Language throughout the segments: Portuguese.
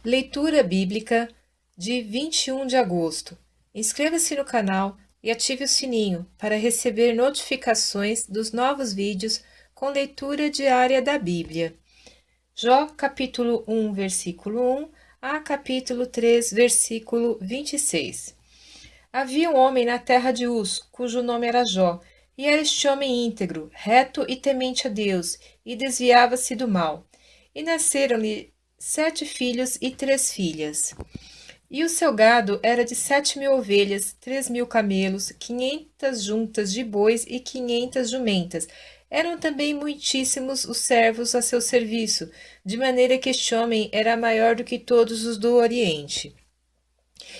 Leitura Bíblica de 21 de agosto. Inscreva-se no canal e ative o sininho para receber notificações dos novos vídeos com leitura diária da Bíblia. Jó, capítulo 1, versículo 1 a capítulo 3, versículo 26. Havia um homem na terra de Uz, cujo nome era Jó, e era este homem íntegro, reto e temente a Deus, e desviava-se do mal. E nasceram-lhe 7 filhos e 3 filhas. E o seu gado era de 7.000 ovelhas, 3.000 camelos, 500 juntas de bois e 500 jumentas. Eram também muitíssimos os servos a seu serviço, de maneira que este homem era maior do que todos os do Oriente.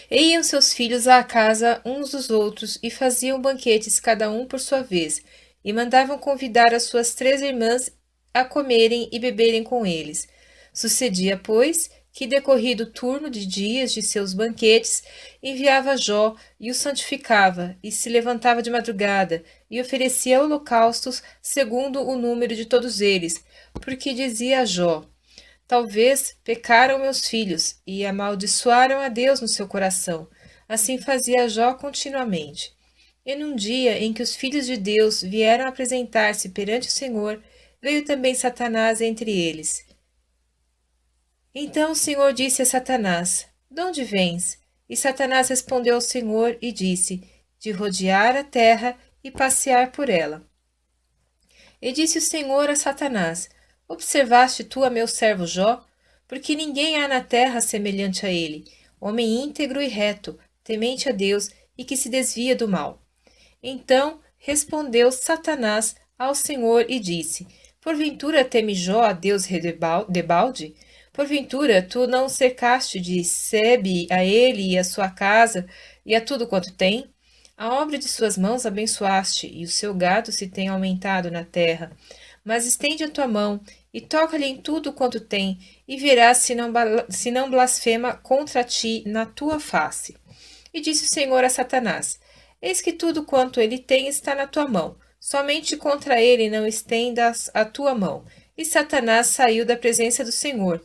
E iam seus filhos à casa uns dos outros, e faziam banquetes cada um por sua vez, e mandavam convidar as suas 3 irmãs a comerem e beberem com eles. Sucedia, pois, que, decorrido o turno de dias de seus banquetes, enviava Jó e o santificava, e se levantava de madrugada, e oferecia holocaustos segundo o número de todos eles, porque dizia a Jó: talvez pecaram meus filhos e amaldiçoaram a Deus no seu coração. Assim fazia Jó continuamente. E num dia em que os filhos de Deus vieram apresentar-se perante o Senhor, veio também Satanás entre eles. Então o Senhor disse a Satanás: de onde vens? E Satanás respondeu ao Senhor e disse: de rodear a terra e passear por ela. E disse o Senhor a Satanás: observaste tu a meu servo Jó? Porque ninguém há na terra semelhante a ele, homem íntegro e reto, temente a Deus e que se desvia do mal. Então respondeu Satanás ao Senhor e disse: porventura teme Jó a Deus debalde? Porventura tu não cercaste de sebe a ele e a sua casa e a tudo quanto tem? A obra de suas mãos abençoaste, e o seu gado se tem aumentado na terra. Mas estende a tua mão, e toca-lhe em tudo quanto tem, e verás se não blasfema contra ti na tua face. E disse o Senhor a Satanás: eis que tudo quanto ele tem está na tua mão, somente contra ele não estendas a tua mão. E Satanás saiu da presença do Senhor.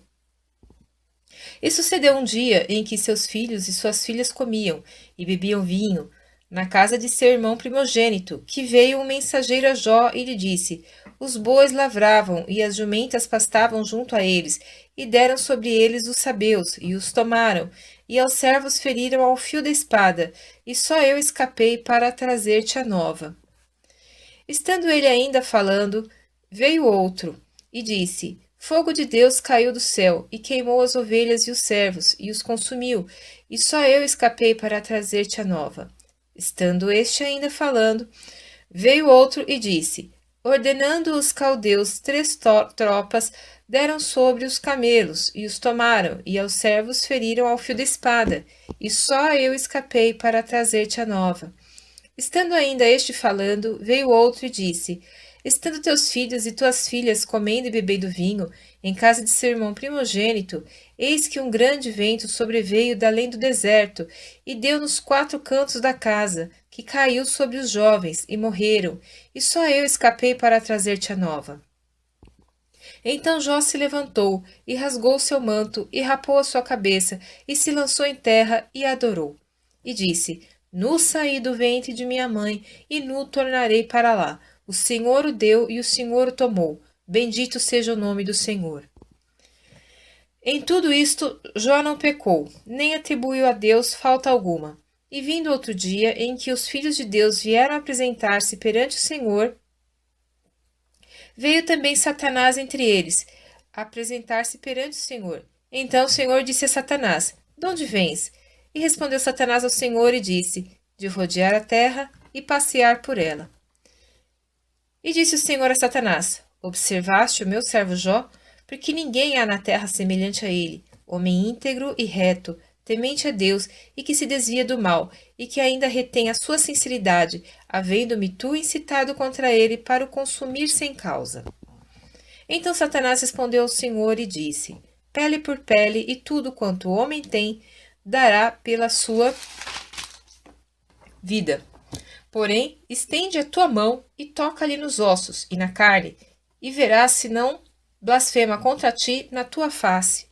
E sucedeu um dia em que seus filhos e suas filhas comiam e bebiam vinho na casa de seu irmão primogênito, que veio um mensageiro a Jó e lhe disse: os bois lavravam e as jumentas pastavam junto a eles, e deram sobre eles os sabeus, e os tomaram, e aos servos feriram ao fio da espada, e só eu escapei para trazer-te a nova. Estando ele ainda falando, veio outro, e disse: fogo de Deus caiu do céu, e queimou as ovelhas e os servos, e os consumiu, e só eu escapei para trazer-te a nova. Estando este ainda falando, veio outro e disse: ordenando os caldeus 3 tropas, deram sobre os camelos, e os tomaram, e aos servos feriram ao fio da espada, e só eu escapei para trazer-te a nova. Estando ainda este falando, veio outro e disse: estando teus filhos e tuas filhas comendo e bebendo vinho, em casa de seu irmão primogênito, eis que um grande vento sobreveio da além do deserto, e deu nos 4 cantos da casa, que caiu sobre os jovens, e morreram, e só eu escapei para trazer-te a nova. Então Jó se levantou, e rasgou seu manto, e rapou a sua cabeça, e se lançou em terra, e adorou. E disse: nu saí do ventre de minha mãe, e nu tornarei para lá. O Senhor o deu, e o Senhor o tomou. Bendito seja o nome do Senhor. Em tudo isto, Jó não pecou, nem atribuiu a Deus falta alguma. E vindo outro dia, em que os filhos de Deus vieram apresentar-se perante o Senhor, veio também Satanás entre eles, apresentar-se perante o Senhor. Então o Senhor disse a Satanás: de onde vens? E respondeu Satanás ao Senhor e disse: de rodear a terra e passear por ela. E disse o Senhor a Satanás: observaste o meu servo Jó? Porque ninguém há na terra semelhante a ele, homem íntegro e reto, temente a Deus e que se desvia do mal, e que ainda retém a sua sinceridade, havendo-me tu incitado contra ele para o consumir sem causa. Então Satanás respondeu ao Senhor e disse: pele por pele, e tudo quanto o homem tem, dará pela sua vida. Porém, estende a tua mão e toca-lhe nos ossos e na carne, e verás se não blasfema contra ti na tua face.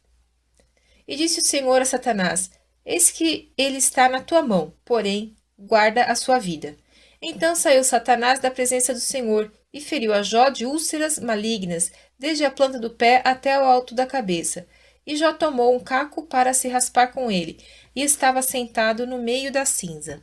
E disse o Senhor a Satanás: Eis que ele está na tua mão, porém, guarda a sua vida. Então saiu Satanás da presença do Senhor e feriu a Jó de úlceras malignas, desde a planta do pé até o alto da cabeça. E Jó tomou um caco para se raspar com ele, e estava sentado no meio da cinza.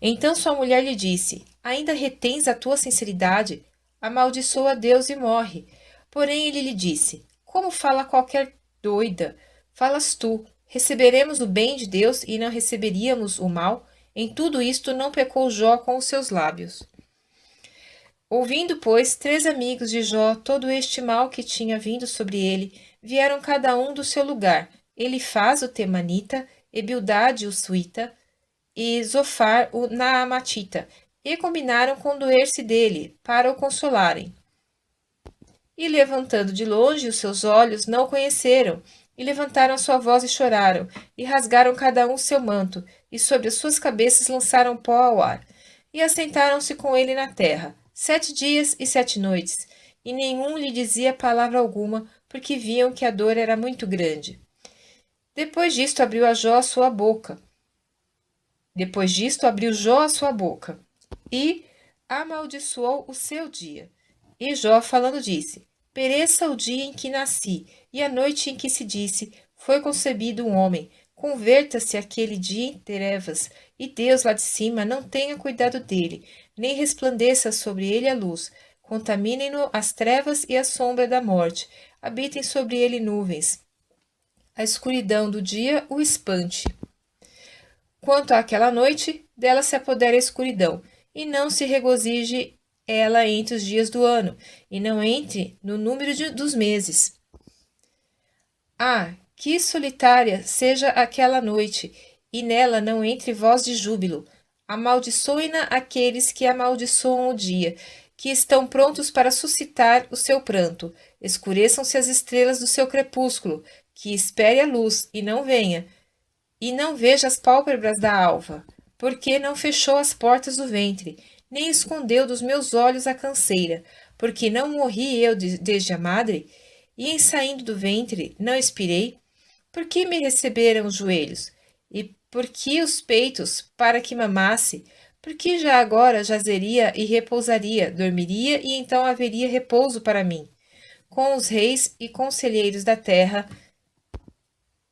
Então sua mulher lhe disse: Ainda retens a tua sinceridade? Amaldiçoa Deus e morre. Porém ele lhe disse: Como fala qualquer doida? Falas tu: Receberemos o bem de Deus e não receberíamos o mal? Em tudo isto não pecou Jó com os seus lábios. Ouvindo, pois, 3 amigos de Jó todo este mal que tinha vindo sobre ele, vieram cada um do seu lugar: Elifaz o temanita, e Bildade o suíta, e Zofar o naamatita, e combinaram condoer-se dele, para o consolarem. E levantando de longe os seus olhos, não o conheceram, e levantaram a sua voz e choraram, e rasgaram cada um seu manto, e sobre as suas cabeças lançaram pó ao ar. E assentaram-se com ele na terra, 7 dias e 7 noites, e nenhum lhe dizia palavra alguma, porque viam que a dor era muito grande. Depois disto abriu Jó a sua boca, e amaldiçoou o seu dia. E Jó, falando, disse: Pereça o dia em que nasci, e a noite em que se disse: Foi concebido um homem. Converta-se aquele dia em trevas, e Deus lá de cima não tenha cuidado dele, nem resplandeça sobre ele a luz. Contaminem-no as trevas e a sombra da morte. Habitem sobre ele nuvens. A escuridão do dia o espante. Quanto àquela noite, dela se apodera a escuridão, e não se regozije ela entre os dias do ano, e não entre no número dos meses. Ah, que solitária seja aquela noite, e nela não entre voz de júbilo. Amaldiçoem-na aqueles que amaldiçoam o dia, que estão prontos para suscitar o seu pranto. Escureçam-se as estrelas do seu crepúsculo, que espere a luz e não venha, e não veja as pálpebras da alva, porque não fechou as portas do ventre, nem escondeu dos meus olhos a canseira, porque não morri eu desde a madre, e em saindo do ventre não expirei? Por que me receberam os joelhos? E por que os peitos, para que mamasse? Porque já agora jazeria e repousaria, dormiria, e então haveria repouso para mim. Com os reis e conselheiros da terra,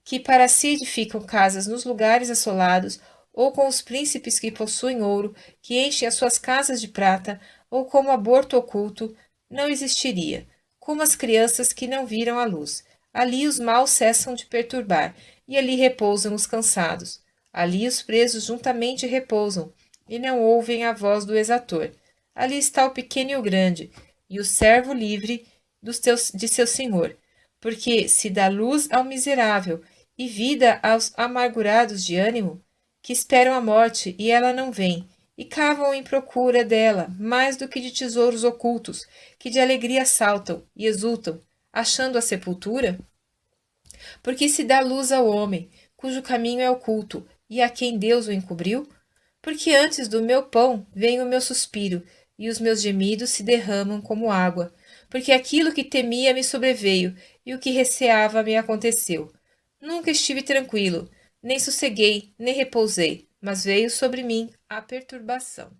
que para si edificam casas nos lugares assolados, ou com os príncipes que possuem ouro, que enchem as suas casas de prata, ou como aborto oculto, não existiria. Como as crianças que não viram a luz. Ali os maus cessam de perturbar, e ali repousam os cansados. Ali os presos juntamente repousam, e não ouvem a voz do exator. Ali está o pequeno e o grande, e o servo livre de seu senhor. Porque se dá luz ao miserável, e vida aos amargurados de ânimo, que esperam a morte e ela não vem, e cavam em procura dela mais do que de tesouros ocultos, que de alegria saltam e exultam, achando a sepultura? Porque se dá luz ao homem, cujo caminho é oculto, e a quem Deus o encobriu? Porque antes do meu pão vem o meu suspiro, e os meus gemidos se derramam como água, porque aquilo que temia me sobreveio, e o que receava me aconteceu. Nunca estive tranquilo, nem sosseguei, nem repousei, mas veio sobre mim a perturbação.